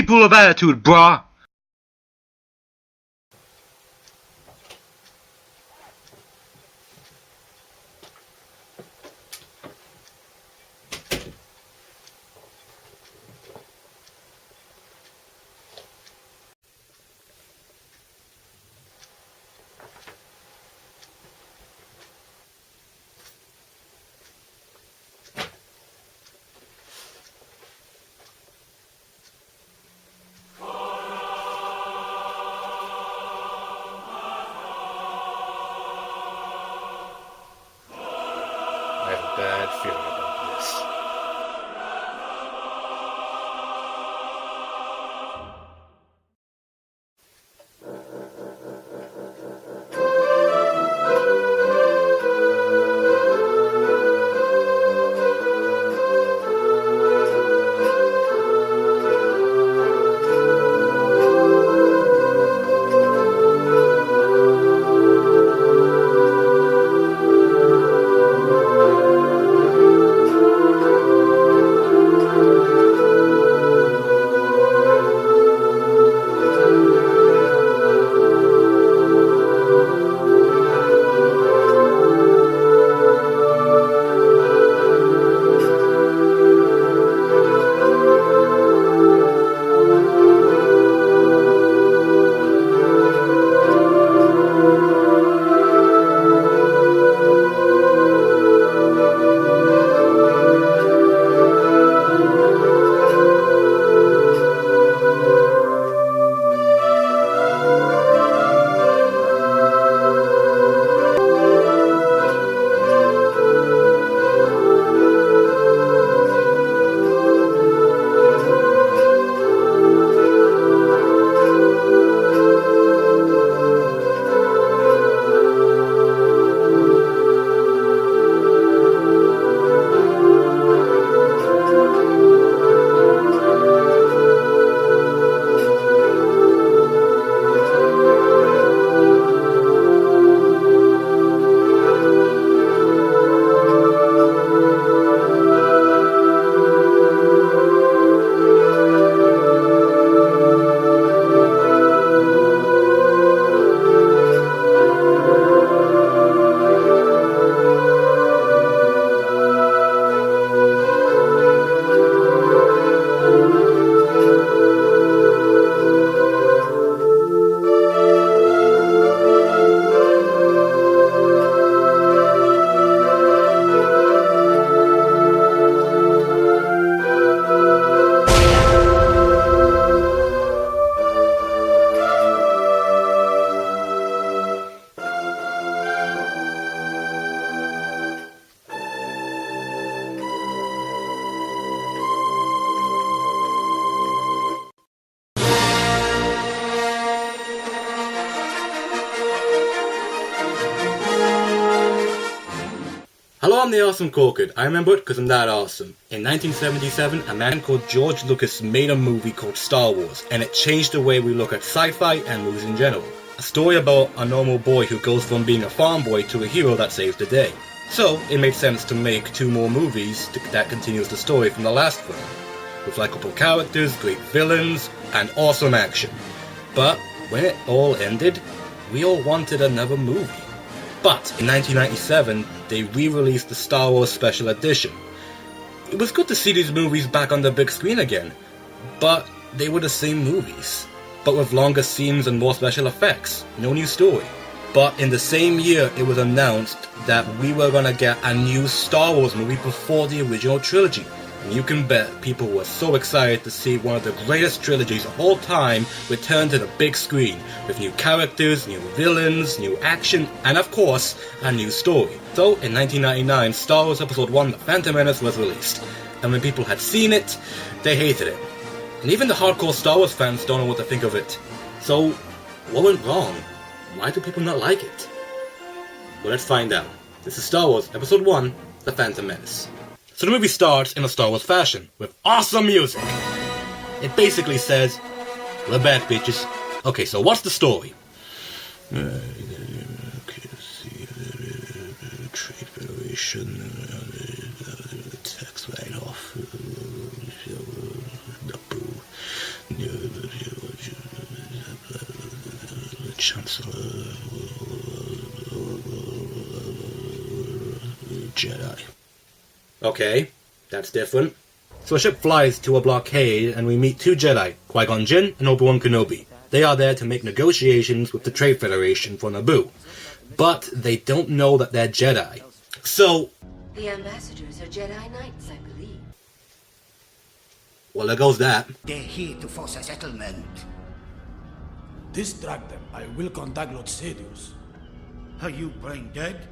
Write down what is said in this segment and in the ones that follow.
people of attitude, brah. I have a bad feeling about this. Hello, I'm the Awesome Corkid. I remember it because I'm that awesome. In 1977, a man called George Lucas made a movie called Star Wars, and it changed the way we look at sci-fi and movies in general. A story about a normal boy who goes from being a farm boy to a hero that saves the day. So, it made sense to make 2 more movies that continues the story from the last film, with likable characters, great villains, and awesome action. But, when it all ended, we all wanted another movie. But, in 1997, they re-released the Star Wars Special Edition. It was good to see these movies back on the big screen again, but they were the same movies, but with longer scenes and more special effects, no new story. But in the same year, it was announced that we were gonna get a new Star Wars movie before the original trilogy. And you can bet people were so excited to see one of the greatest trilogies of all time return to the big screen, with new characters, new villains, new action, and of course, a new story. So, in 1999, Star Wars Episode 1, The Phantom Menace was released, and when people had seen it, they hated it. And even the hardcore Star Wars fans don't know what to think of it. So, what went wrong? Why do people not like it? Well, let's find out. This is Star Wars Episode 1, The Phantom Menace. So the movie starts in a Star Wars fashion, with awesome music. It basically says, we're back, bitches. Okay, so what's the story? Trade Federation, tax write-off, Chancellor Jedi. Okay, that's different. So a ship flies to a blockade and we meet two Jedi, Qui-gon Jinn and Obi-Wan Kenobi. They are there to make negotiations with the Trade Federation for Naboo. But they don't know that they're Jedi. So... The ambassadors are Jedi Knights, I believe. Well, there goes that. They're here to force a settlement. Distract them. I will contact Lord Sidious. Are you brain dead?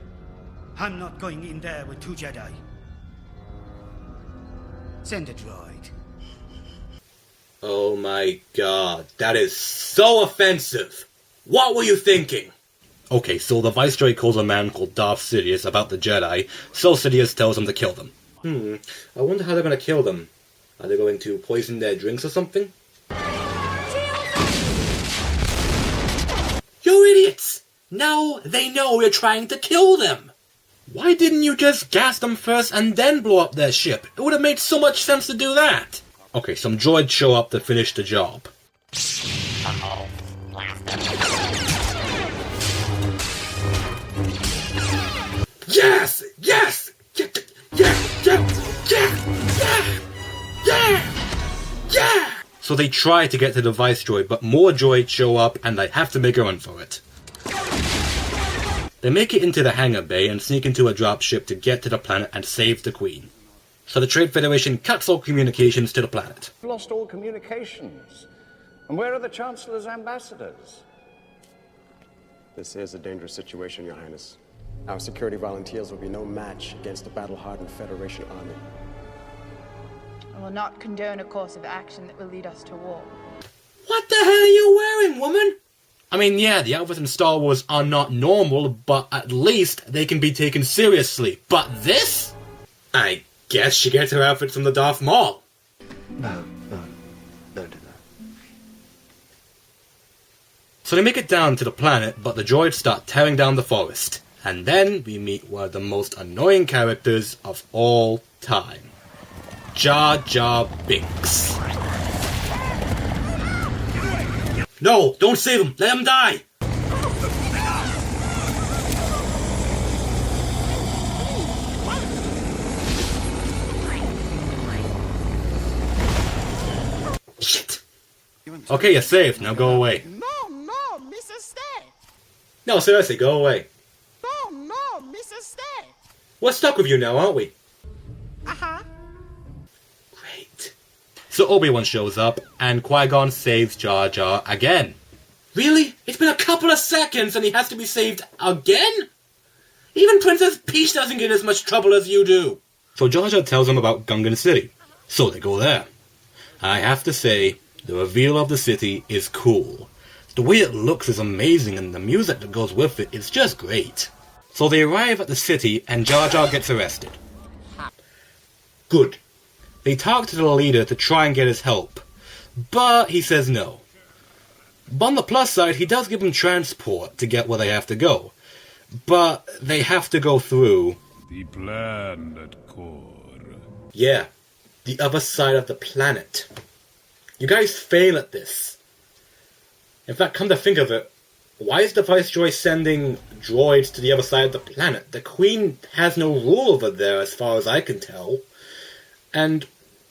I'm not going in there with two Jedi. Send a droid. Oh my god, that is so offensive! What were you thinking? Okay, so the Viceroy calls a man called Darth Sidious about the Jedi, so Sidious tells him to kill them. I wonder how they're gonna kill them. Are they going to poison their drinks or something? You idiots! Now they know you're trying to kill them! Why didn't you just gas them first and then blow up their ship? It would have made so much sense to do that! Okay, some droids show up to finish the job. Yes! Yes! Yeah! So they try to get to the Viceroy, but more droids show up and they have to make a run for it. They make it into the hangar bay and sneak into a dropship to get to the planet and save the Queen. So the Trade Federation cuts all communications to the planet. Lost all communications. And where are the Chancellor's ambassadors? This is a dangerous situation, Your Highness. Our security volunteers will be no match against the battle-hardened Federation army. I will not condone a course of action that will lead us to war. What the hell are you wearing, woman? I mean, yeah, the outfits in Star Wars are not normal, but at least they can be taken seriously. But this? I guess she gets her outfit from the Darth Maul. No, don't do that. So they make it down to the planet, but the droids start tearing down the forest. And then we meet one of the most annoying characters of all time. Jar Jar Binks. No, don't save him. Let him die. Shit. Okay, you're safe. Now go away. No, Mr. Stay. No, seriously, go away. No, Mr. Stay. We're stuck with you now, aren't we? Uh-huh. Great. So Obi-Wan shows up, and Qui-Gon saves Jar Jar again. Really? It's been a couple of seconds and he has to be saved again? Even Princess Peach doesn't get as much trouble as you do. So Jar Jar tells him about Gungan City. So they go there. I have to say, the reveal of the city is cool. The way it looks is amazing and the music that goes with it is just great. So they arrive at the city and Jar Jar gets arrested. Good. They talk to the leader to try and get his help, but he says no. But on the plus side, he does give them transport to get where they have to go, but they have to go through... the planet core. Yeah, the other side of the planet. You guys fail at this. In fact, come to think of it, why is the Viceroy sending droids to the other side of the planet? The Queen has no rule over there as far as I can tell. And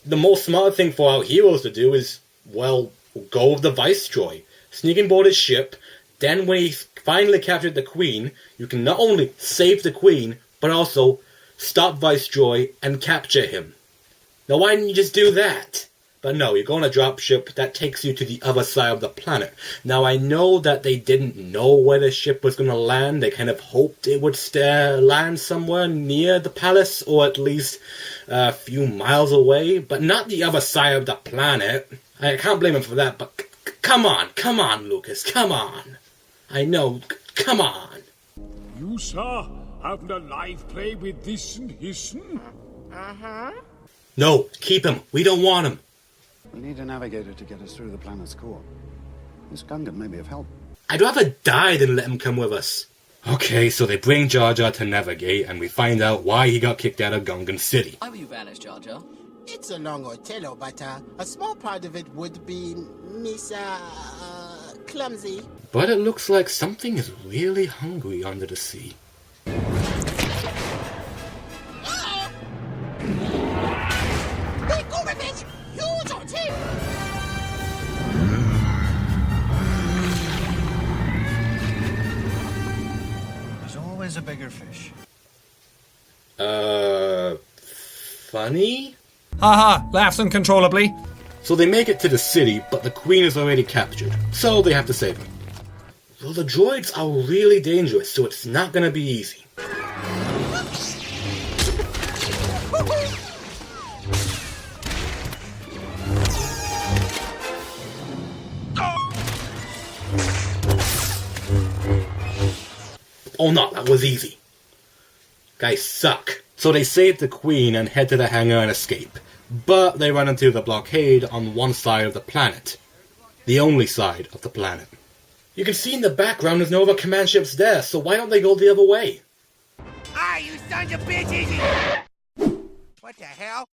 the most smart thing for our heroes to do is, well, go with the Viceroy. Sneak on board his ship, then when he's finally captured the Queen, you can not only save the Queen, but also stop Viceroy and capture him. Now why didn't you just do that? But no, you go on a dropship that takes you to the other side of the planet. Now I know that they didn't know where the ship was going to land. They kind of hoped it would land somewhere near the palace, or at least a few miles away, but not the other side of the planet. I can't blame him for that, but come on, Lucas, come on. I know, come on. You, sir, haven't a live play with this and hissen? Uh-huh. No, keep him. We don't want him. We need a navigator to get us through the planet's core. This Gungan may be of help. I'd rather die than let him come with us. Okay, so they bring Jar Jar to navigate, and we find out why he got kicked out of Gungan City. Why were you banished, Jar Jar? It's a long tale, but a small part of it would be Miss, clumsy. But it looks like something is really hungry under the sea. There's always a bigger fish. Funny? Haha, laughs uncontrollably. So they make it to the city, but the queen is already captured, so they have to save her. Well, the droids are really dangerous, so it's not gonna be easy. Oh no, that was easy. Guys suck. So they save the queen and head to the hangar and escape. But they run into the blockade on one side of the planet. The only side of the planet. You can see in the background there's no other command ships there, so why don't they go the other way? Ah, you sons of bitches! What the hell?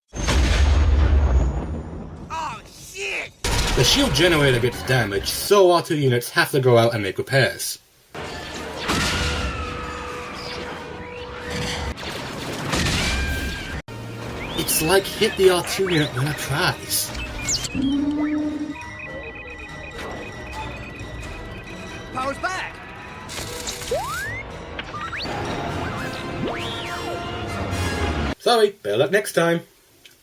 Oh, shit! The shield generator gets damaged, so R2 units have to go out and make repairs. It's like hit the R2 unit win a prize. Power's back! Sorry, better luck next time.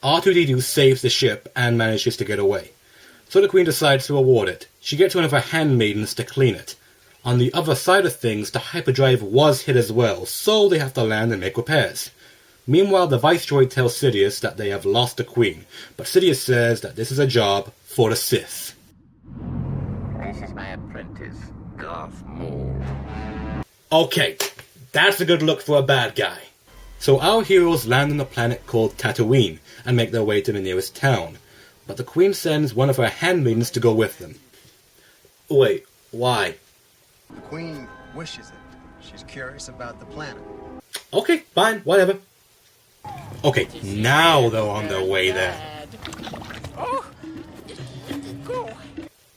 R2-D2 saves the ship and manages to get away. So the queen decides to reward it. She gets one of her handmaidens to clean it. On the other side of things, the hyperdrive was hit as well, so they have to land and make repairs. Meanwhile, the Viceroy tells Sidious that they have lost the Queen, but Sidious says that this is a job for the Sith. This is my apprentice, Darth Maul. Okay, that's a good look for a bad guy. So our heroes land on a planet called Tatooine and make their way to the nearest town, but the Queen sends one of her handmaidens to go with them. Wait, why? The Queen wishes it. She's curious about the planet. Okay, fine, whatever. Okay, now they're on their way there.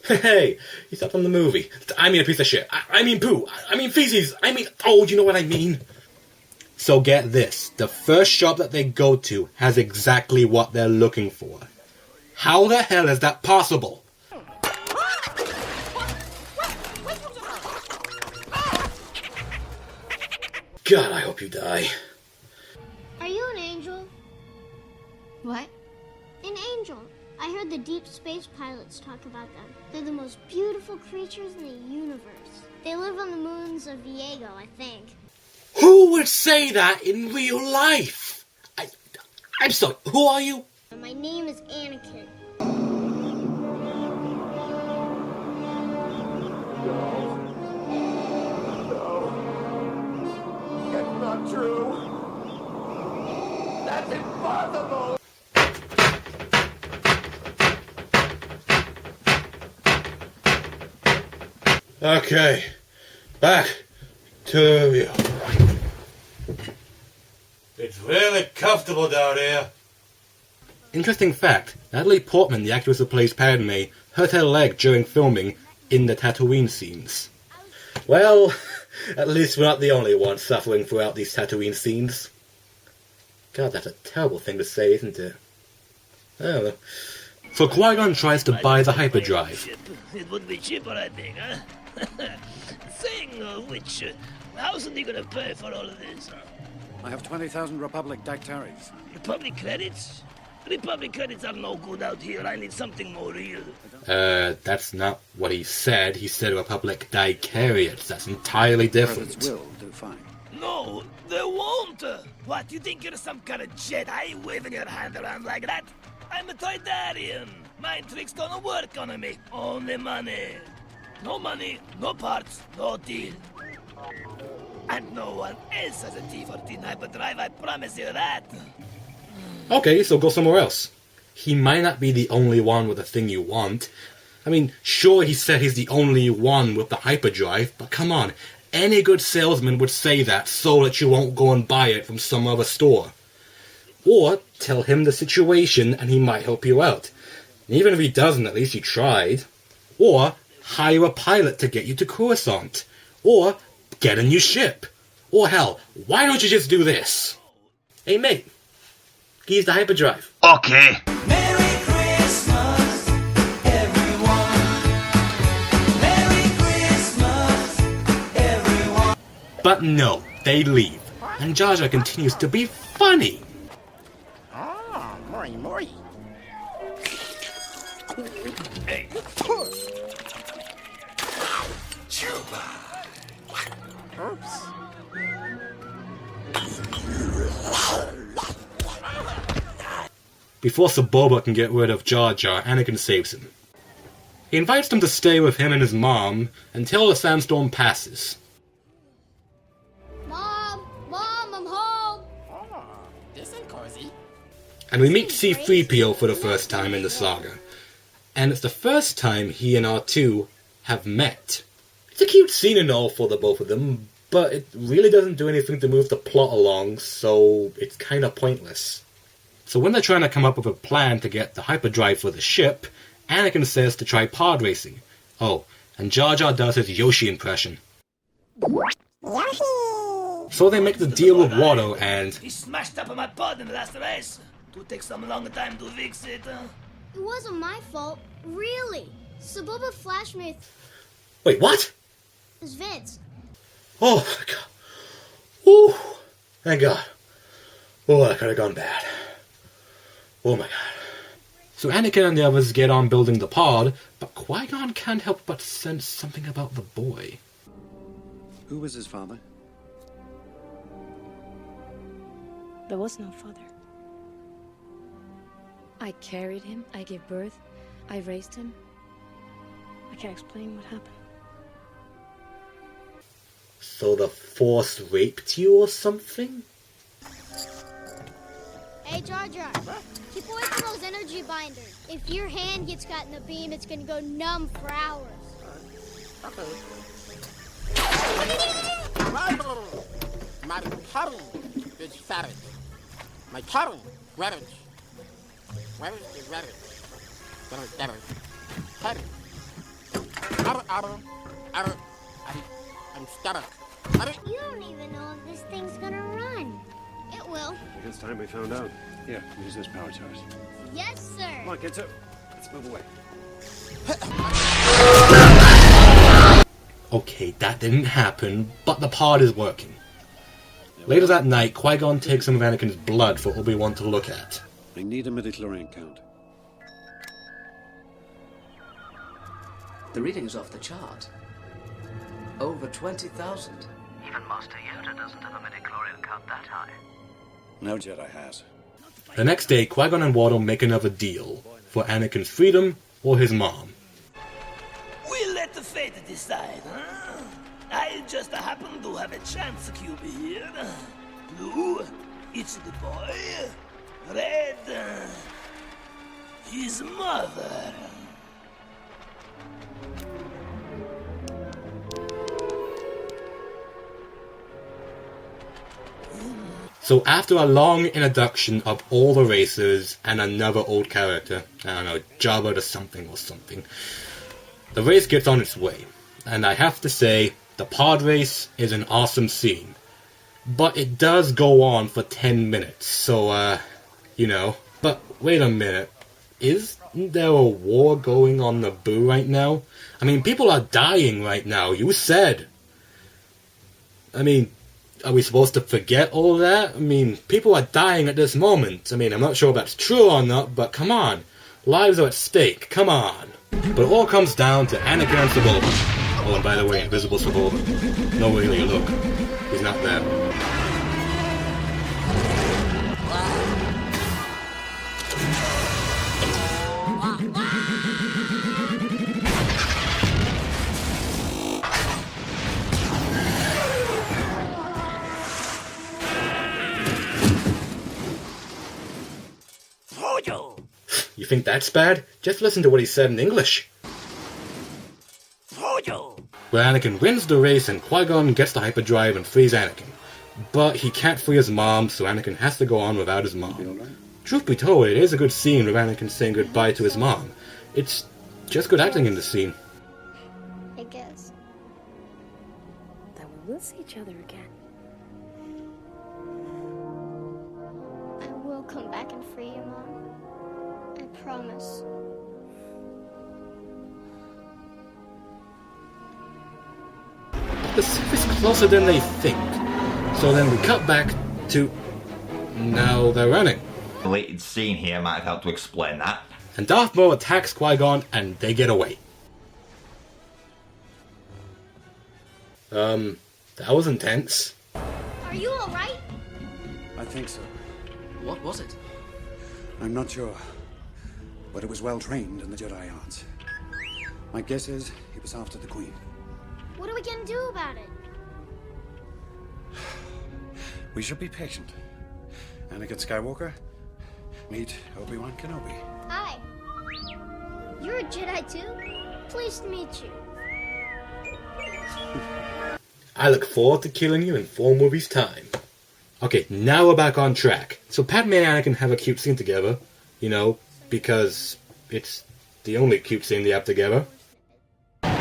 Hey, you stopped on the movie. I mean a piece of shit. I mean poo. I mean feces. Oh, you know what I mean. So get this. The first shop that they go to has exactly what they're looking for. How the hell is that possible? God, I hope you die. Are you an angel? What? An angel. I heard the deep space pilots talk about them. They're the most beautiful creatures in the universe. They live on the moons of Viego, I think. Who would say that in real life? I'm sorry, who are you? My name is Anakin. That's not true. That's impossible. Okay, back to the review. It's really comfortable down here. Interesting fact, Natalie Portman, the actress who plays Padme, hurt her leg during filming in the Tatooine scenes. Well, at least we're not the only ones suffering throughout these Tatooine scenes. God, that's a terrible thing to say, isn't it? I don't know. So Qui-gon tries to buy the hyperdrive. It would be cheaper, I think, huh? Saying of which, how's he gonna pay for all of this? I have 20,000 Republic dactaries. Republic credits? Republic credits are no good out here. I need something more real. That's not what he said. He said Republic dicariates. That's entirely different. Credits will do fine. No, they won't. What, you think you're some kind of Jedi waving your hand around like that? I'm a Toydarian. My tricks don't work on me. Only money. No money, no parts, no deal. And no one else has a T-14 hyperdrive, I promise you that. Okay, so go somewhere else. He might not be the only one with the thing you want. I mean, sure, he said he's the only one with the hyperdrive, but come on, any good salesman would say that so that you won't go and buy it from some other store. Or tell him the situation and he might help you out. And even if he doesn't, at least you tried. Or hire a pilot to get you to Coruscant. Or get a new ship. Or hell, why don't you just do this? Hey mate, use the hyperdrive. Okay. Merry Christmas, everyone. Merry Christmas, everyone. But no, they leave. And Jar Jar continues to be funny. Ah, Maury. Hey. Oops. Before Saboba can get rid of Jar Jar, Anakin saves him. He invites them to stay with him and his mom until the sandstorm passes. Mom, I'm home. Oh, this ain't cozy. And we meet C-3PO for the first time in the saga. And it's the first time he and R2 have met. It's a cute scene and all for the both of them, but it really doesn't do anything to move the plot along, so it's kinda pointless. So when they're trying to come up with a plan to get the hyperdrive for the ship, Anakin says to try pod racing. Oh, and Jar Jar does his Yoshi impression. Yoshi! So they make the deal with Watto and... He smashed up my pod in the last race. To take some long time to fix it. It wasn't my fault, really. Saboba flashed me Wait, what? his vids. Oh my god. Woo! Thank god. Oh, that could have gone bad. Oh my god. So Anakin and the others get on building the pod, but Qui-Gon can't help but sense something about the boy. Who was his father? There was no father. I carried him, I gave birth, I raised him. I can't explain what happened. So the Force raped you or something? Hey, Jar Jar, keep away from those energy binders. If your hand gets caught in the beam, it's gonna go numb for hours. Okay. My curry is savage. My curry, ravage. Ravage is ravage. Curry. I'm stuck. You don't even know if this thing's gonna run. It will. I think it's time we found out. Here, use this power charge. Yes, sir. Come on, kids. Let's move away. Okay, that didn't happen, but the pod is working. Later that night, Qui-Gon takes some of Anakin's blood for Obi-Wan to look at. I need a midichlorian count. The reading's off the chart. Over 20,000. Even Master Yoda doesn't have a midichlorian count that high. No Jedi has. The next day, Qui-Gon and Watto make another deal for Anakin's freedom or his mom. We'll let the fate decide, huh? I just happen to have a chance cube here. Blue, it's the boy. Red, his mother. So after a long introduction of all the racers and another old character, I don't know, Jabba the something or something, the race gets on its way. And I have to say, the pod race is an awesome scene. But it does go on for 10 minutes, so, you know. But wait a minute, isn't there a war going on Naboo right now? I mean, people are dying right now, you said. I mean, are we supposed to forget all that? I mean, people are dying at this moment. I mean, I'm not sure if that's true or not, but come on. Lives are at stake, come on. But it all comes down to Anakin and Saboba. Oh, and by the way, invisible Saboba. No, really, look. He's not there. You think that's bad? Just listen to what he said in English. Where Anakin wins the race and Qui-Gon gets the hyperdrive and frees Anakin. But he can't free his mom, so Anakin has to go on without his mom. Truth be told, it is a good scene with Anakin saying goodbye to his mom. It's just good acting in the scene. see each other again. I will come back and free you, Mom. I promise. The Sith is closer than they think. So then we cut back to... now they're running. The deleted scene here might have helped to explain that. And Darth Maul attacks Qui-Gon and they get away. That was intense. Are you alright? I think so. What was it? I'm not sure. But it was well trained in the Jedi arts. My guess is he was after the Queen. What are we gonna do about it? We should be patient. Anakin Skywalker, meet Obi-Wan Kenobi. Hi. You're a Jedi too? Pleased to meet you. I look forward to killing you in 4 movies' time. Okay, now we're back on track. So Padme and Anakin have a cute scene together, you know, because it's the only cute scene they have together.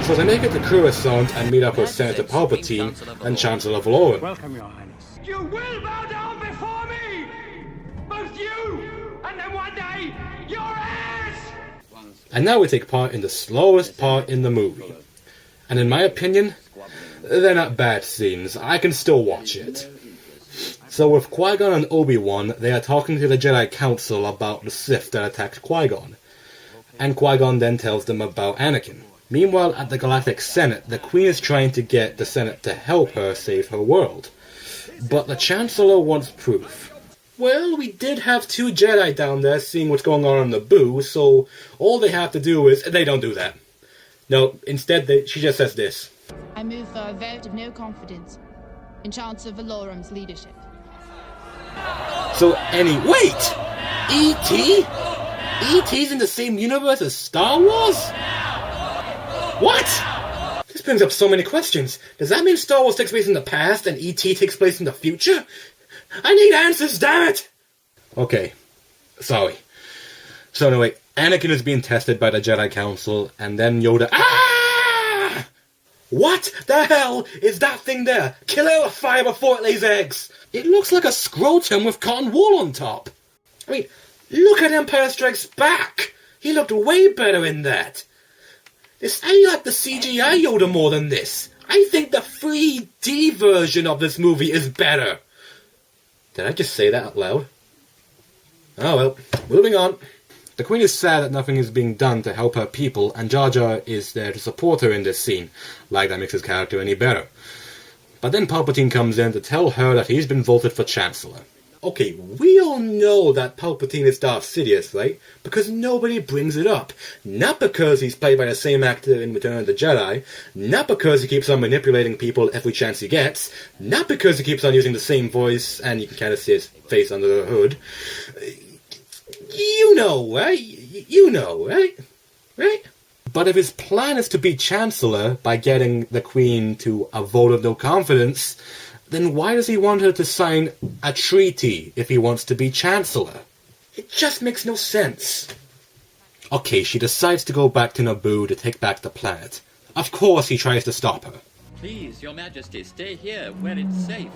So they make it to Coruscant and meet up with Senator Palpatine and Chancellor Valoran. Welcome, Your Highness. You will bow down before me! Both you, and then one day, your heirs! And now we take part in the slowest part in the movie. And in my opinion, they're not bad scenes. I can still watch it. So with Qui-Gon and Obi-Wan, they are talking to the Jedi Council about the Sith that attacked Qui-Gon. And Qui-Gon then tells them about Anakin. Meanwhile, at the Galactic Senate, the Queen is trying to get the Senate to help her save her world. But the Chancellor wants proof. Well, we did have 2 Jedi down there seeing what's going on in the Boo, so all they have to do is... They don't do that. No, instead she just says this. I move for a vote of no confidence in Chancellor Valoran's leadership. So wait! E.T.? E.T.'s in the same universe as Star Wars? What? This brings up so many questions. Does that mean Star Wars takes place in the past and E.T. takes place in the future? I need answers, damn it! Okay, sorry. So anyway, Anakin is being tested by the Jedi Council, and then Yoda... Ah! What the hell is that thing there? Kill it with fire before it lays eggs! It looks like a scrotum with cotton wool on top. I mean, look at Empire Strikes Back! He looked way better in that. I like the CGI Yoda more than this. I think the 3D version of this movie is better. Did I just say that out loud? Oh well, moving on. The Queen is sad that nothing is being done to help her people, and Jar Jar is there to support her in this scene. Like that makes his character any better. But then Palpatine comes in to tell her that he's been voted for Chancellor. Okay, we all know that Palpatine is Darth Sidious, right? Because nobody brings it up. Not because he's played by the same actor in Return of the Jedi, not because he keeps on manipulating people every chance he gets, not because he keeps on using the same voice and you can kind of see his face under the hood. You know, right? You know, right? Right? But if his plan is to be Chancellor by getting the Queen to a vote of no confidence, then why does he want her to sign a treaty if he wants to be Chancellor? It just makes no sense. Okay, she decides to go back to Naboo to take back the planet. Of course he tries to stop her. Please, Your Majesty, stay here, where it's safe.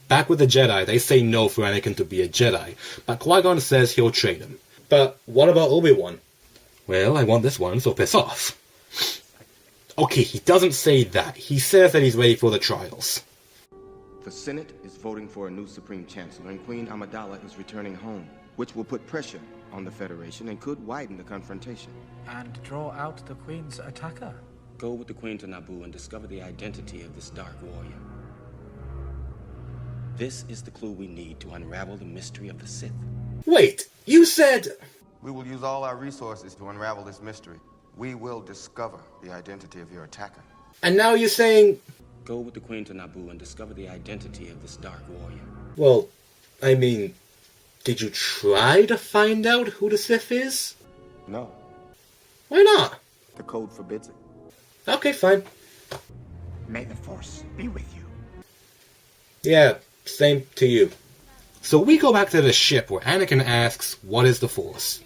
Back with the Jedi, they say no for Anakin to be a Jedi, but Qui-Gon says he'll train him. But what about Obi-Wan? Well, I want this one, so piss off. Okay, he doesn't say that. He says that he's ready for the trials. The Senate is voting for a new Supreme Chancellor, and Queen Amidala is returning home, which will put pressure on the Federation and could widen the confrontation. And draw out the Queen's attacker. Go with the Queen to Naboo and discover the identity of this Dark Warrior. This is the clue we need to unravel the mystery of the Sith. Wait, you said... We will use all our resources to unravel this mystery. We will discover the identity of your attacker. And now you're saying... Go with the Queen to Naboo and discover the identity of this Dark Warrior. Well, I mean, did you try to find out who the Sith is? No. Why not? The code forbids it. Okay, fine. May the Force be with you. Yeah, same to you. So we go back to the ship where Anakin asks, what is the Force?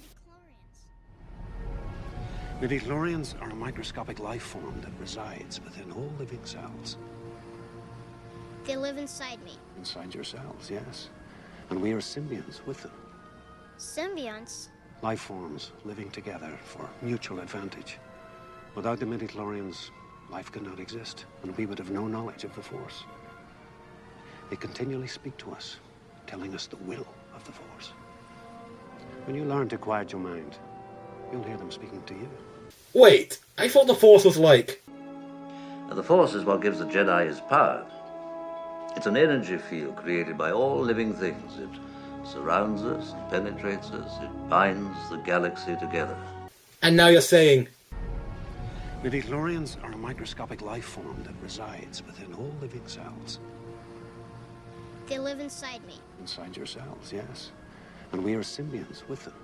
Midichlorians are a microscopic life form that resides within all living cells. They live inside me. Inside yourselves, yes. And we are symbionts with them. Symbionts? Life forms living together for mutual advantage. Without the midichlorians, life could not exist, and we would have no knowledge of the Force. They continually speak to us, telling us the will of the Force. When you learn to quiet your mind, you'll hear them speaking to you. Wait, I thought the Force was like... The Force is what gives the Jedi his power. It's an energy field created by all living things. It surrounds us, it penetrates us, it binds the galaxy together. And now you're saying... Midichlorians are a microscopic life form that resides within all living cells. They live inside me. Inside yourselves, yes. And we are symbionts with them.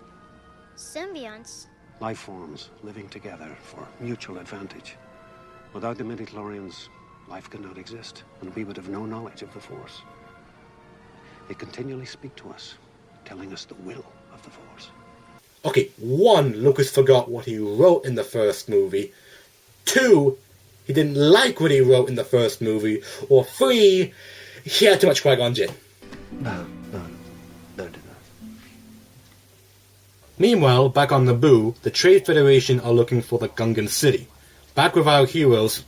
Symbionts? Life forms living together for mutual advantage. Without the midichlorians, life could not exist, and we would have no knowledge of the Force. They continually speak to us, telling us the will of the Force. Okay, 1, Lucas forgot what he wrote in the first movie. 2, he didn't like what he wrote in the first movie. Or 3, he had too much qui-gon Jinn. No, do that. Meanwhile, back on Naboo, the Trade Federation are looking for the Gungan city. Back with our heroes...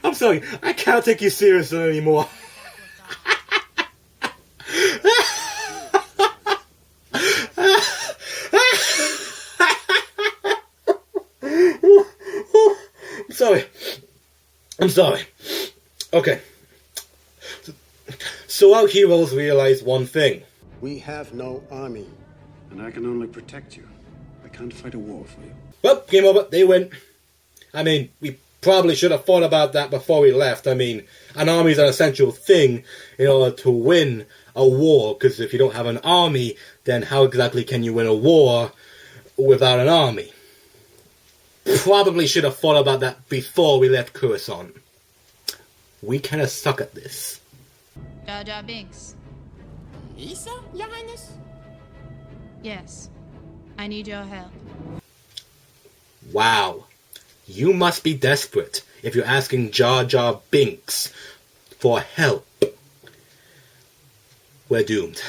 I'm sorry, I can't take you seriously anymore. I'm sorry. Okay. So our heroes realize one thing. We have no army. And I can only protect you. I can't fight a war for you. Well, game over. They win. I mean, we probably should have thought about that before we left. I mean, an army is an essential thing in order to win a war. Because if you don't have an army, then how exactly can you win a war without an army? Probably should have thought about that before we left Coruscant. We kind of suck at this. Jar Jar Binks. Isa, Your Highness? Yes. I need your help. Wow. You must be desperate if you're asking Jar Jar Binks for help. We're doomed.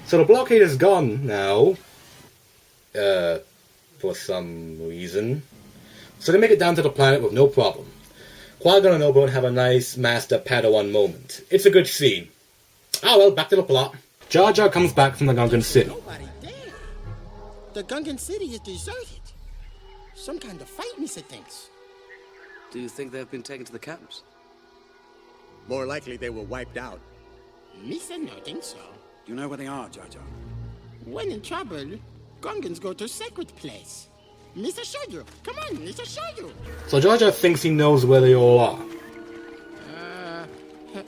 So the blockade is gone now. For some reason. So they make it down to the planet with no problem. Qui-Gon and Obi-Wan have a nice Master Padawan moment. It's a good scene. Ah well, back to the plot. Jar Jar comes back from the Gungan city. Nobody there. The Gungan city is deserted. Some kind of fight, Misa thinks. Do you think they've been taken to the camps? More likely they were wiped out. Misa no think so. Do you know where they are, Jar Jar? When in trouble, Gungans go to sacred place. Misa show you. Come on, Misa show you. So Jar Jar thinks he knows where they all are.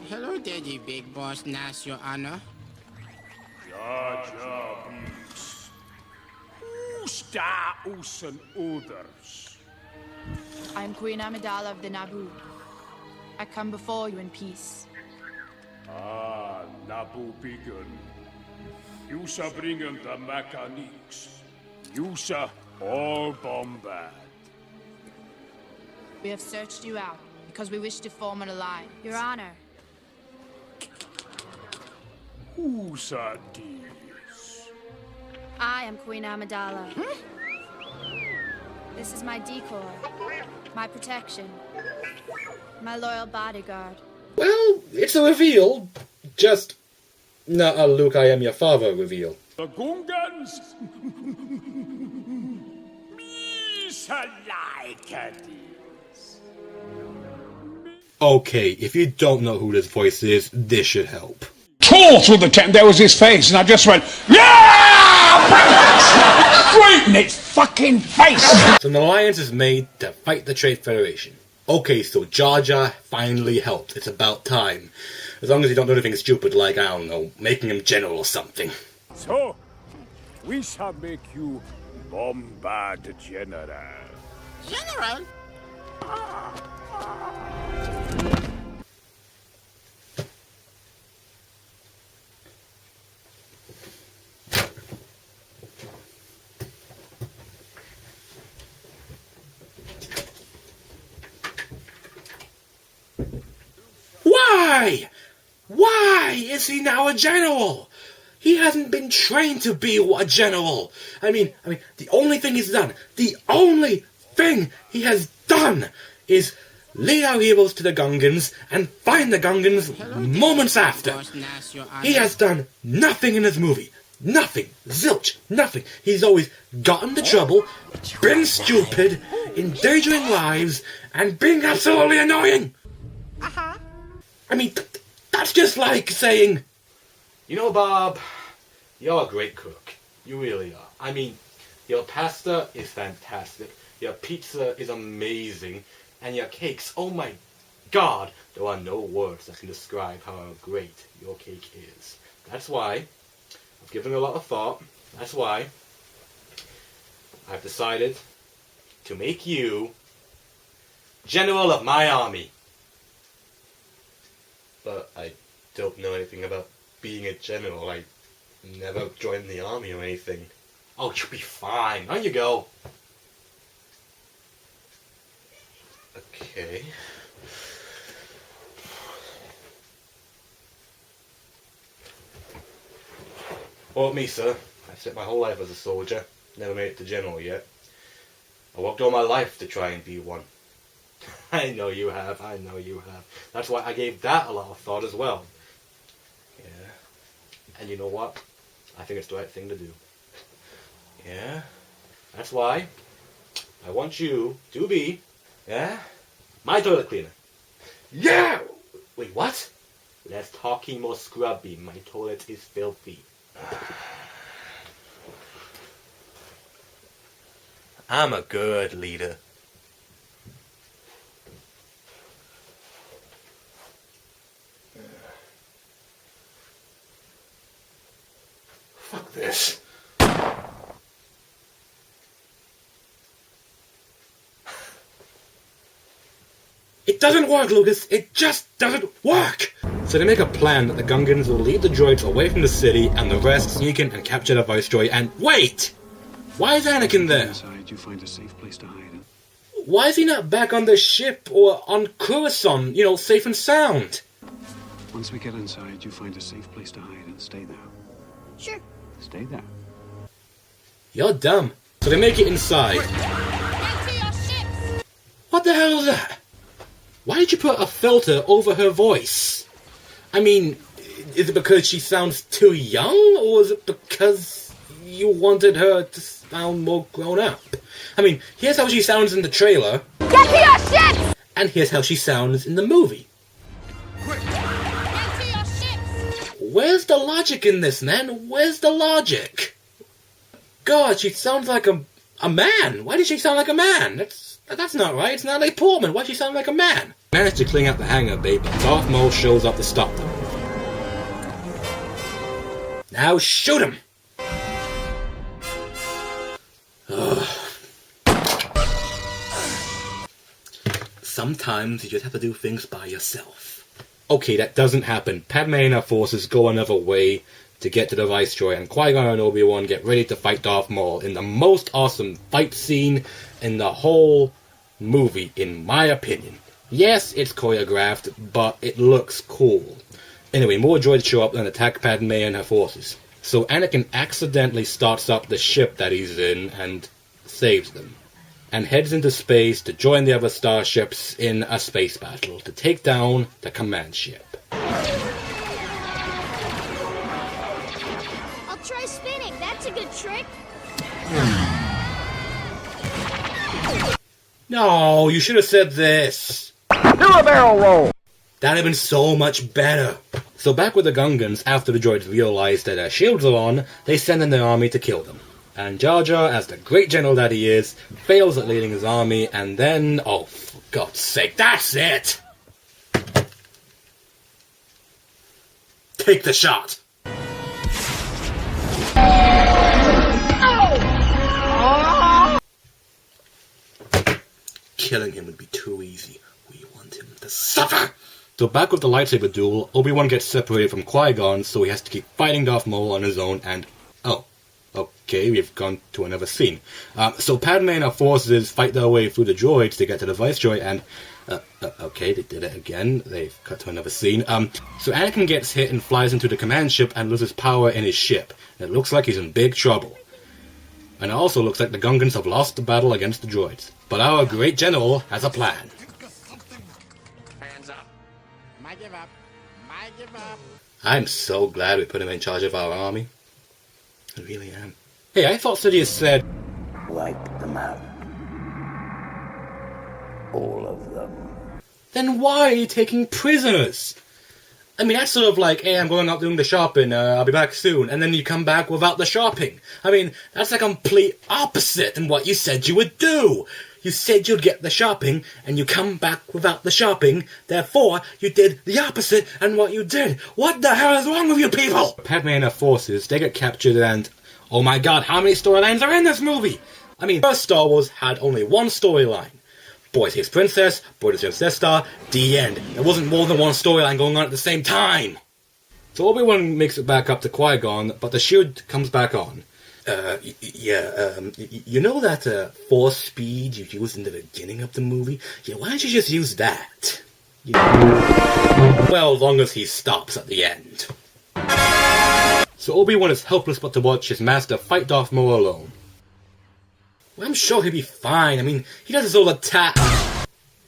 Hello, Daddy, Big Boss Nash, Your Honor. Jar Jar Binks. Who's da us and others? I'm Queen Amidala of the Naboo. I come before you in peace. Ah, Naboo Bigun. You shall bring him the mechanics. You shall all bombard. We have searched you out because we wish to form an alliance. Your Honor. Who's are these? I am Queen Amidala. This is my decoy, my protection, my loyal bodyguard. Well, it's a reveal. Just not a Luke, I am your father reveal. The Gungans? Misa like this. Okay, if you don't know who this voice is, this should help. Tore through the tent, there was his face, and I just went, yeah! Straight in its fucking face! So an alliance is made to fight the Trade Federation. Okay, so Jar Jar finally helped. It's about time. As long as you don't do anything stupid like, I don't know, making him general or something. So, we shall make you Bombard General. General? why? Why is he now a general? He hasn't been trained to be a general. I mean, the only thing he has done is lead our heroes to the Gungans and find the Gungans moments after. He has done nothing in this movie. Nothing. Zilch. Nothing. He's always gotten into trouble, been stupid, endangering lives, and being absolutely annoying. I mean, that's just like saying, you know, Bob, you're a great cook. You really are. I mean, your pasta is fantastic. Your pizza is amazing. And your cakes, oh my God, there are no words that can describe how great your cake is. That's why I've given it a lot of thought. That's why I've decided to make you general of my army. But I don't know anything about being a general. I never joined the army or anything. Oh, you'll be fine. On you go. Okay. Well, me, sir. I've spent my whole life as a soldier. Never made it to general yet. I worked all my life to try and be one. I know you have. I know you have. That's why I gave that a lot of thought as well. Yeah. And you know what? I think it's the right thing to do. Yeah. That's why I want you to be, yeah, my toilet cleaner. Yeah! Wait, what? Less talking, more scrubby. My toilet is filthy. I'm a good leader. Fuck this. It doesn't work, Lucas. It just doesn't work. So they make a plan that the Gungans will lead the droids away from the city and the rest sneak in and capture the Viceroy and... Wait! Why is Anakin there? Inside, you find a safe place to hide. Why is he not back on the ship or on Coruscant, you know, safe and sound? Once we get inside, you find a safe place to hide and stay there. Sure. Stay there. You're dumb. So they make it inside. What the hell is that? Why did you put a filter over her voice? I mean, is it because she sounds too young, or is it because you wanted her to sound more grown up? I mean, here's how she sounds in the trailer. Get to your ships! And here's how she sounds in the movie. Where's the logic in this, man? Where's the logic? God, she sounds like a man. Why did she sound like a man? That's not right. It's Natalie Portman. Why'd she sound like a man? Managed to clean out the hangar bay, but Darth Maul shows up to stop them. Now shoot him! Ugh. Sometimes you just have to do things by yourself. Okay, that doesn't happen. Padme and her forces go another way to get to the Viceroy, and Qui-gon and Obi-Wan get ready to fight Darth Maul in the most awesome fight scene in the whole movie, in my opinion. Yes, it's choreographed, but it looks cool. Anyway, more droids show up and attack Padme and her forces. So Anakin accidentally starts up the ship that he's in and saves them, and heads into space to join the other starships in a space battle to take down the command ship. I'll try spinning. That's a good trick. No, you should have said this. Do a barrel roll! That'd have been so much better. So back with the Gungans, after the droids realize that their shields are on, they send in their army to kill them. And Jar Jar, as the great general that he is, fails at leading his army, and then... Oh, for God's sake, that's it! Take the shot! Killing him would be too easy. We want him to suffer! So back with the lightsaber duel, Obi-Wan gets separated from Qui-Gon, so he has to keep fighting Darth Maul on his own, and... Oh. Okay, we've gone to another scene. So Padme and her forces fight their way through the droids to get to the Viceroy, and Okay, they did it again. They've cut to another scene. So Anakin gets hit and flies into the command ship and loses power in his ship. It looks like he's in big trouble. And it also looks like the Gungans have lost the battle against the droids. But our great general has a plan. Hands up. Might give up. Might give up. I'm so glad we put him in charge of our army. I really am. Hey, I thought Sidious said... Wipe them out. All of them. Then why are you taking prisoners? I mean, that's sort of like, hey, I'm going out doing the shopping, I'll be back soon, and then you come back without the shopping. I mean, that's the complete opposite than what you said you would do. You said you'd get the shopping, and you come back without the shopping, therefore, you did the opposite and what you did. What the hell is wrong with you people? Padme and her forces, they get captured and... Oh my god, how many storylines are in this movie? I mean, first Star Wars had only one storyline. Boy saves princess, boy destroys Death Star, the end. There wasn't more than one storyline going on at the same time. So Obi-Wan makes it back up to Qui-Gon, but the shield comes back on. You know that force speed you used in the beginning of the movie? Yeah, why don't you just use that? Well, as long as he stops at the end. So Obi-Wan is helpless but to watch his master fight Darth Maul alone. Well, I'm sure he'll be fine. I mean, he does his all the time.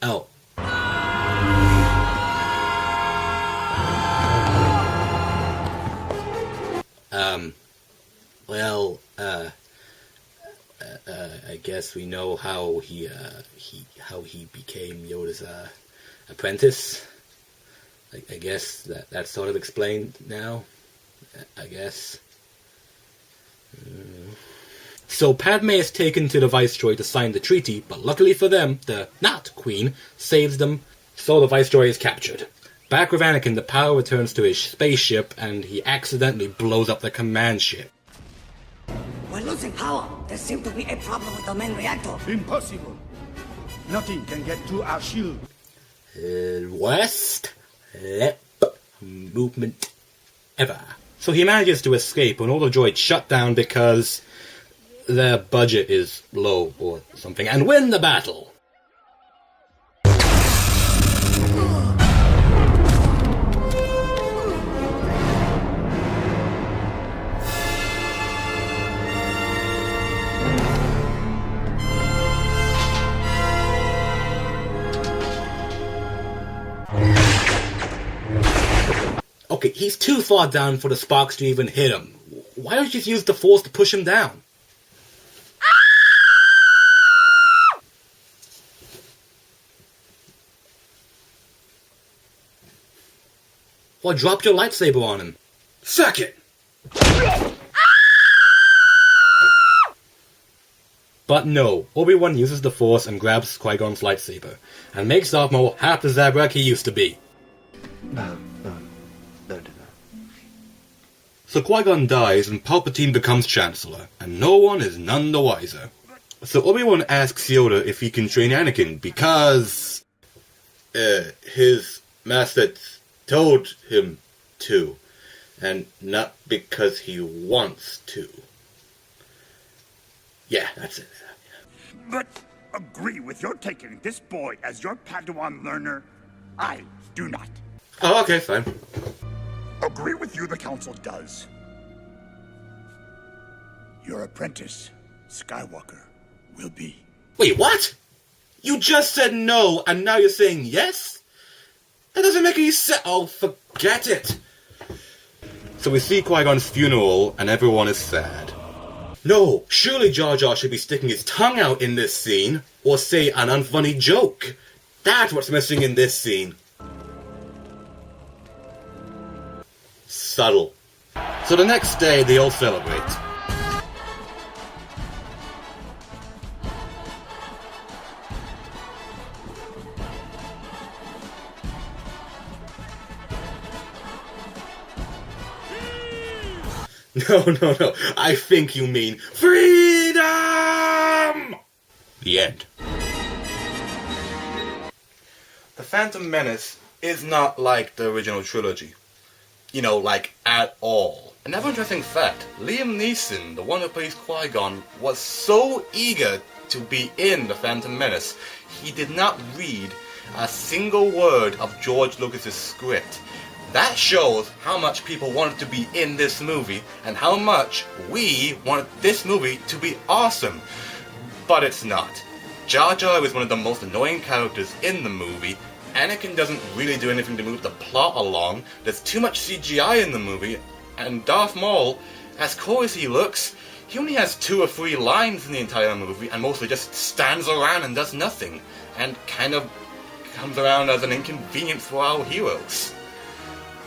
Oh. I guess we know how he became Yoda's apprentice. I guess that's sort of explained now. I guess. So Padme is taken to the Viceroy to sign the treaty, but luckily for them, the not Queen saves them, so the Viceroy is captured. Back with Anakin, the power returns to his spaceship, and he accidentally blows up the command ship. We're losing power. There seems to be a problem with the main reactor. Impossible. Nothing can get through our shield. Worst lip movement ever. So he manages to escape when all the droids shut down because their budget is low or something, and win the battle. Okay, he's too far down for the sparks to even hit him. Why don't you just use the Force to push him down? Or drop your lightsaber on him. Suck it! But no, Obi-Wan uses the Force and grabs Qui-Gon's lightsaber, and makes Darth Maul half the Zabrak he used to be. No. So Qui-Gon dies and Palpatine becomes Chancellor, and no one is none the wiser. So Obi-Wan asks Yoda if he can train Anakin because... his master told him to, and not because he wants to. Yeah, that's it. But agree with your taking this boy as your Padawan learner? I do not. Oh, okay, fine. Agree with you, the Council does. Your apprentice, Skywalker, will be... Wait, what? You just said no, and now you're saying yes? That doesn't make any sense. Oh, forget it. So we see Qui-Gon's funeral, and everyone is sad. No, surely Jar Jar should be sticking his tongue out in this scene, or say an unfunny joke. That's what's missing in this scene. Subtle. So the next day, they all celebrate. No. I think you mean freedom! The end. The Phantom Menace is not like the original trilogy. You know, like, at all. Another interesting fact, Liam Neeson, the one who plays Qui-Gon, was so eager to be in The Phantom Menace, he did not read a single word of George Lucas's script. That shows how much people wanted to be in this movie and how much we wanted this movie to be awesome. But it's not. Jar Jar is one of the most annoying characters in the movie. Anakin doesn't really do anything to move the plot along. There's too much CGI in the movie. And Darth Maul, as cool as he looks, he only has 2 or 3 lines in the entire movie and mostly just stands around and does nothing. And kind of comes around as an inconvenience for our heroes.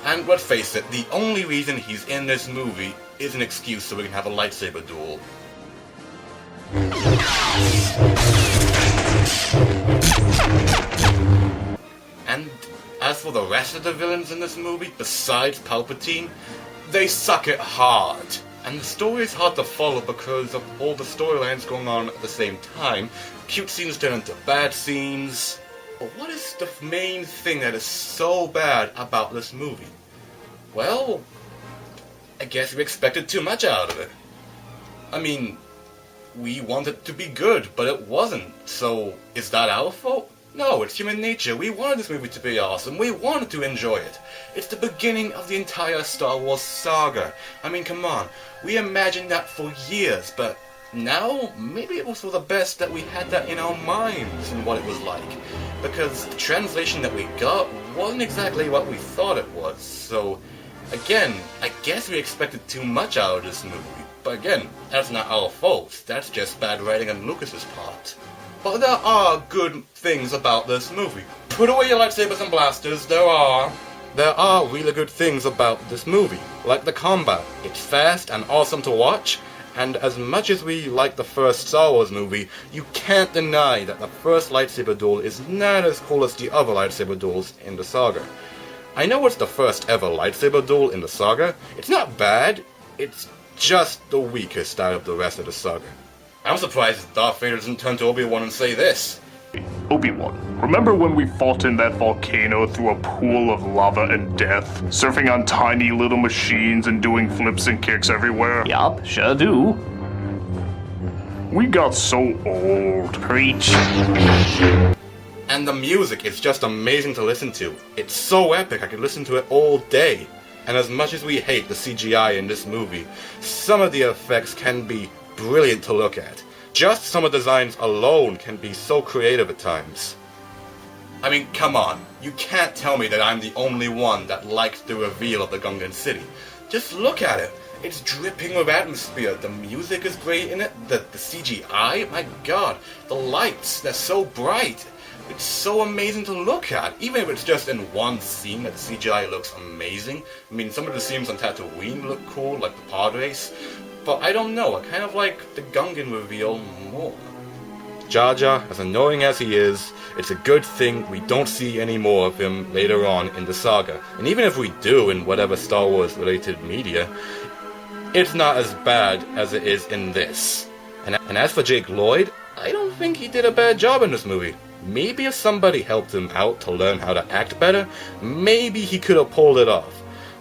And let's face it, the only reason he's in this movie is an excuse so we can have a lightsaber duel. And as for the rest of the villains in this movie, besides Palpatine, they suck it hard. And the story is hard to follow because of all the storylines going on at the same time. Cute scenes turn into bad scenes. But what is the main thing that is so bad about this movie? Well, I guess we expected too much out of it. I mean, we wanted it to be good, but it wasn't. So, is that our fault? No, it's human nature. We wanted this movie to be awesome. We wanted to enjoy it. It's the beginning of the entire Star Wars saga. I mean, come on. We imagined that for years, but now, maybe it was for the best that we had that in our minds and what it was like. Because the translation that we got wasn't exactly what we thought it was. So, again, I guess we expected too much out of this movie. But again, that's not our fault. That's just bad writing on Lucas's part. But there are good things about this movie. Put away your lightsabers and blasters, there are really good things about this movie. Like the combat. It's fast and awesome to watch. And as much as we like the first Star Wars movie, you can't deny that the first lightsaber duel is not as cool as the other lightsaber duels in the saga. I know it's the first ever lightsaber duel in the saga. It's not bad, it's just the weakest out of the rest of the saga. I'm surprised that Darth Vader doesn't turn to Obi-Wan and say this. Obi-Wan, remember when we fought in that volcano through a pool of lava and death, surfing on tiny little machines and doing flips and kicks everywhere? Yup, sure do. We got so old. Preach. And the music is just amazing to listen to. It's so epic, I could listen to it all day. And as much as we hate the CGI in this movie, some of the effects can be brilliant to look at. Just some of the designs alone can be so creative at times. I mean, come on. You can't tell me that I'm the only one that liked the reveal of the Gungan City. Just look at it. It's dripping with atmosphere. The music is great in it. The CGI, my god. The lights, they're so bright. It's so amazing to look at. Even if it's just in one scene that the CGI looks amazing. I mean, some of the scenes on Tatooine look cool, like the pod race. But I don't know, I kind of like the Gungan reveal more. Jar Jar, as annoying as he is, it's a good thing we don't see any more of him later on in the saga. And even if we do in whatever Star Wars related media, it's not as bad as it is in this. And as for Jake Lloyd, I don't think he did a bad job in this movie. Maybe if somebody helped him out to learn how to act better, maybe he could have pulled it off.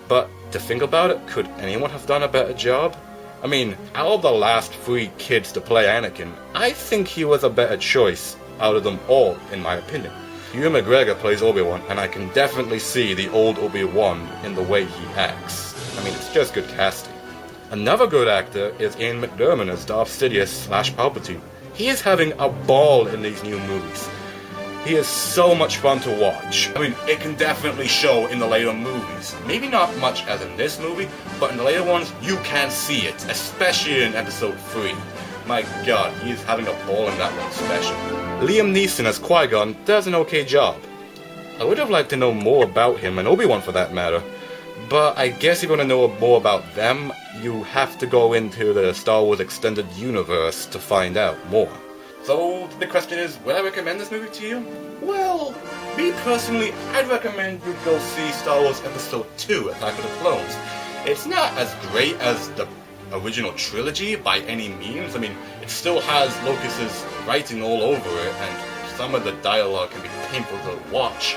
But to think about it, could anyone have done a better job? I mean, out of the last 3 kids to play Anakin, I think he was a better choice out of them all, in my opinion. Ewan McGregor plays Obi-Wan, and I can definitely see the old Obi-Wan in the way he acts. I mean, it's just good casting. Another good actor is Ian McDiarmid as Darth Sidious / Palpatine. He is having a ball in these new movies. He is so much fun to watch. I mean, it can definitely show in the later movies. Maybe not much as in this movie, but in the later ones, you can see it, especially in episode 3. My god, he is having a ball in that one especially. Liam Neeson as Qui-Gon does an okay job. I would have liked to know more about him, and Obi-Wan for that matter. But I guess if you want to know more about them, you have to go into the Star Wars Extended Universe to find out more. So, the big question is, would I recommend this movie to you? Well, me personally, I'd recommend you go see Star Wars Episode 2, Attack of the Clones. It's not as great as the original trilogy by any means. I mean, it still has Lucas's writing all over it, and some of the dialogue can be painful to watch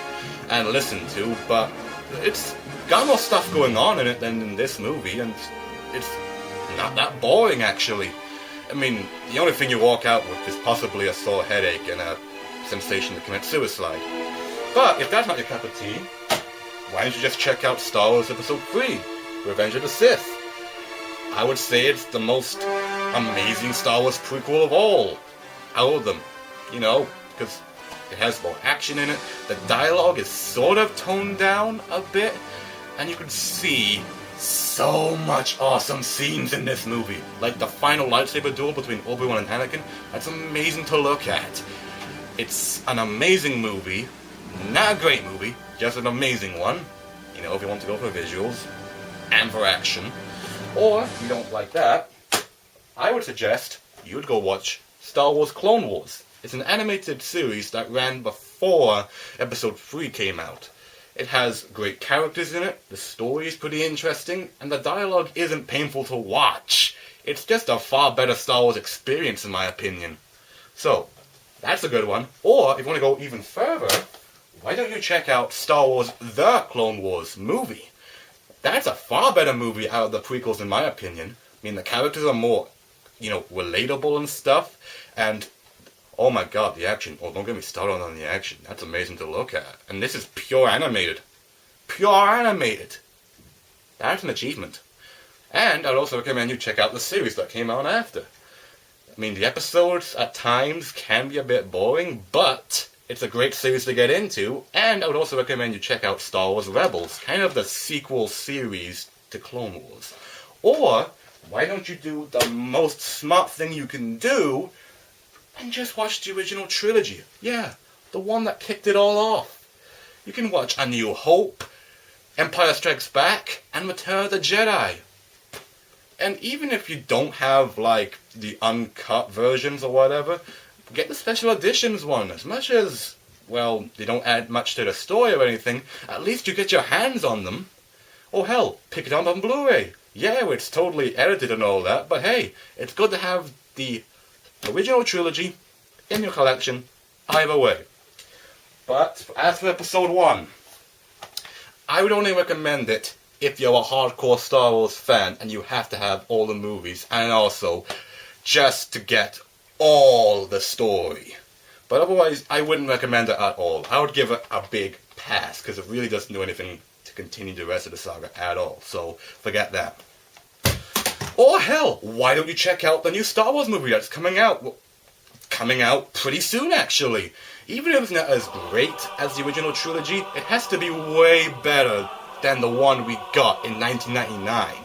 and listen to, but it's got more stuff going on in it than in this movie, and it's not that boring, actually. I mean, the only thing you walk out with is possibly a sore headache and a sensation to commit suicide. But if that's not your cup of tea, why don't you just check out Star Wars Episode 3, Revenge of the Sith? I would say it's the most amazing Star Wars prequel of all of them. You know, because it has more action in it, the dialogue is sort of toned down a bit, and you can see so much awesome scenes in this movie. Like the final lightsaber duel between Obi-Wan and Anakin, that's amazing to look at. It's an amazing movie, not a great movie, just an amazing one. You know, if you want to go for visuals and for action. Or, if you don't like that, I would suggest you would go watch Star Wars Clone Wars. It's an animated series that ran before Episode 3 came out. It has great characters in it, the story is pretty interesting, and the dialogue isn't painful to watch. It's just a far better Star Wars experience in my opinion. So, that's a good one. Or, if you want to go even further, why don't you check out Star Wars The Clone Wars movie? That's a far better movie out of the prequels in my opinion. I mean, the characters are more, relatable and stuff, and oh my god, the action. Oh, don't get me started on the action. That's amazing to look at. And this is pure animated. Pure animated. That's an achievement. And I'd also recommend you check out the series that came out after. I mean, the episodes at times can be a bit boring, but it's a great series to get into. And I would also recommend you check out Star Wars Rebels, kind of the sequel series to Clone Wars. Or, why don't you do the most smart thing you can do and just watch the original trilogy? Yeah, the one that kicked it all off. You can watch A New Hope, Empire Strikes Back, and Return of the Jedi. And even if you don't have, the uncut versions or whatever, get the special editions one. As much as, they don't add much to the story or anything, at least you get your hands on them. Or hell, pick it up on Blu-ray. Yeah, it's totally edited and all that, but hey, it's good to have the original trilogy in your collection either way. But as for Episode 1, I would only recommend it if you're a hardcore Star Wars fan and you have to have all the movies, and also just to get all the story. But otherwise, I wouldn't recommend it at all. I would give it a big pass, because it really doesn't do anything to continue the rest of the saga at all, so forget that. Or hell, why don't you check out the new Star Wars movie that's coming out? Well, coming out pretty soon, actually. Even if it's not as great as the original trilogy, it has to be way better than the one we got in 1999.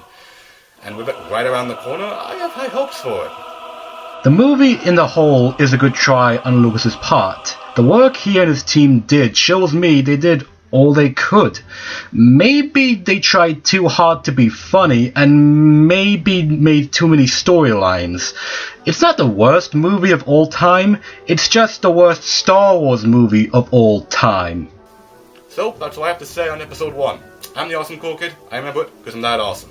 And with it right around the corner, I have high hopes for it. The movie in the whole is a good try on Lucas's part. The work he and his team did shows me they did all they could. Maybe they tried too hard to be funny and maybe made too many storylines. It's not the worst movie of all time, it's just the worst Star Wars movie of all time. So, that's all I have to say on Episode 1. I'm the Awesome Cool Kid. I remember it because I'm that awesome.